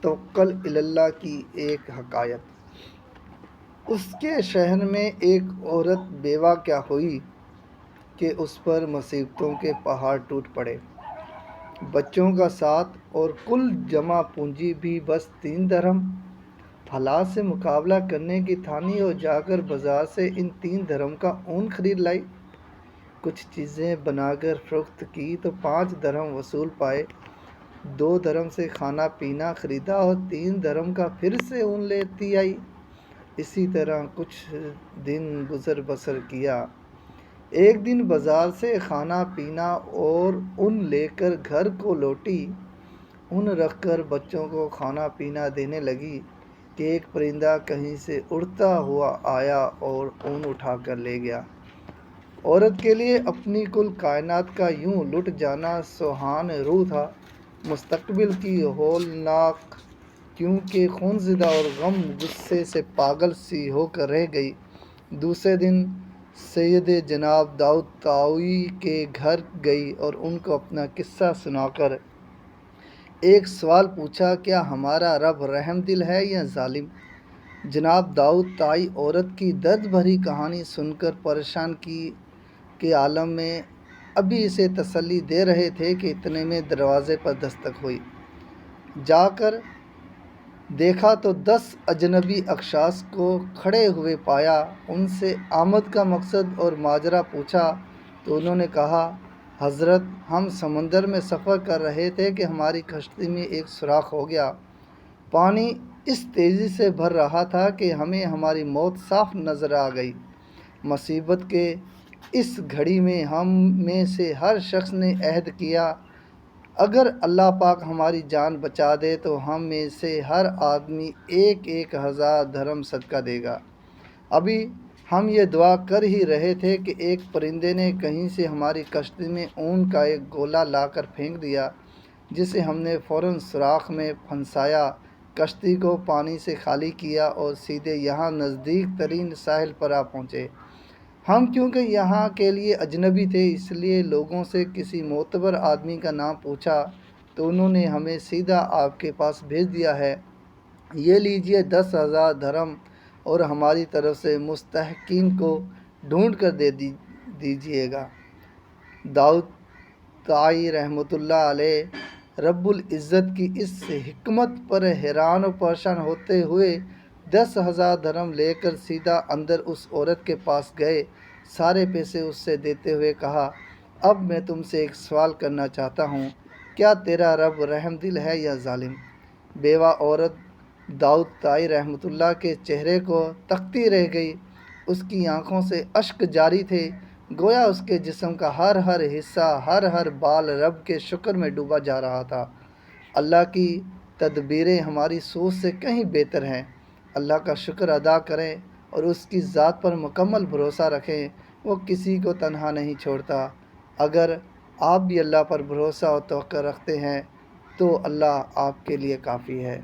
توکل الی اللہ کی ایک حکایت۔ اس کے شہر میں ایک عورت بیوہ کیا ہوئی کہ اس پر مصیبتوں کے پہاڑ ٹوٹ پڑے۔ بچوں کا ساتھ اور کل جمع پونجی بھی بس 3 درہم۔ حالات سے مقابلہ کرنے کی ٹھانی اور جا کر بازار سے ان 3 درہم کا اون خرید لائی۔ کچھ چیزیں بنا کر فروخت کی تو 5 درہم وصول پائے۔ 2 درہم سے کھانا پینا خریدا اور 3 درہم کا پھر سے اون لیتی آئی۔ اسی طرح کچھ دن گزر بسر کیا۔ ایک دن بازار سے کھانا پینا اور اون لے کر گھر کو لوٹی۔ اون رکھ کر بچوں کو کھانا پینا دینے لگی کہ ایک پرندہ کہیں سے اڑتا ہوا آیا اور اون اٹھا کر لے گیا۔ عورت کے لیے اپنی کل کائنات کا یوں لٹ جانا سوہان روح تھا، مستقبل کی ہولناک، کیونکہ خونزدہ اور غم غصے سے پاگل سی ہو کر رہ گئی۔ دوسرے دن سید جناب داؤد طائی کے گھر گئی اور ان کو اپنا قصہ سنا کر ایک سوال پوچھا، کیا ہمارا رب رحم دل ہے یا ظالم؟ جناب داؤد طائی عورت کی درد بھری کہانی سن کر پریشانی کے عالم میں ابھی اسے تسلی دے رہے تھے کہ اتنے میں دروازے پر دستک ہوئی۔ جا کر دیکھا تو 10 اجنبی اشخاص کو کھڑے ہوئے پایا۔ ان سے آمد کا مقصد اور ماجرا پوچھا تو انہوں نے کہا، حضرت ہم سمندر میں سفر کر رہے تھے کہ ہماری کشتی میں ایک سوراخ ہو گیا۔ پانی اس تیزی سے بھر رہا تھا کہ ہمیں ہماری موت صاف نظر آ گئی۔ مصیبت کے اس گھڑی میں ہم میں سے ہر شخص نے عہد کیا، اگر اللہ پاک ہماری جان بچا دے تو ہم میں سے ہر آدمی 1,000 درہم صدقہ دے گا۔ ابھی ہم یہ دعا کر ہی رہے تھے کہ ایک پرندے نے کہیں سے ہماری کشتی میں اون کا ایک گولا لا کر پھینک دیا، جسے ہم نے فوراً سوراخ میں پھنسایا، کشتی کو پانی سے خالی کیا اور سیدھے یہاں نزدیک ترین ساحل پر آ پہنچے۔ ہم کیونکہ یہاں کے لیے اجنبی تھے، اس لیے لوگوں سے کسی معتبر آدمی کا نام پوچھا تو انہوں نے ہمیں سیدھا آپ کے پاس بھیج دیا ہے۔ یہ لیجئے 10,000 درہم اور ہماری طرف سے مستحقین کو ڈھونڈ کر دے دیجئے گا۔ داؤد طائی رحمۃ اللہ علیہ رب العزت کی اس حکمت پر حیران و پریشان ہوتے ہوئے 10,000 درہم لے کر سیدھا اندر اس عورت کے پاس گئے، سارے پیسے اس سے دیتے ہوئے کہا، اب میں تم سے ایک سوال کرنا چاہتا ہوں، کیا تیرا رب رحم دل ہے یا ظالم؟ بیوہ عورت داؤد طائی رحمۃ اللہ کے چہرے کو تکتی رہ گئی۔ اس کی آنکھوں سے اشک جاری تھے، گویا اس کے جسم کا ہر حصہ، ہر بال رب کے شکر میں ڈوبا جا رہا تھا۔ اللہ کی تدبیریں ہماری سوچ سے کہیں بہتر ہیں۔ اللہ کا شکر ادا کریں اور اس کی ذات پر مکمل بھروسہ رکھیں، وہ کسی کو تنہا نہیں چھوڑتا۔ اگر آپ بھی اللہ پر بھروسہ اور توکل رکھتے ہیں تو اللہ آپ کے لیے کافی ہے۔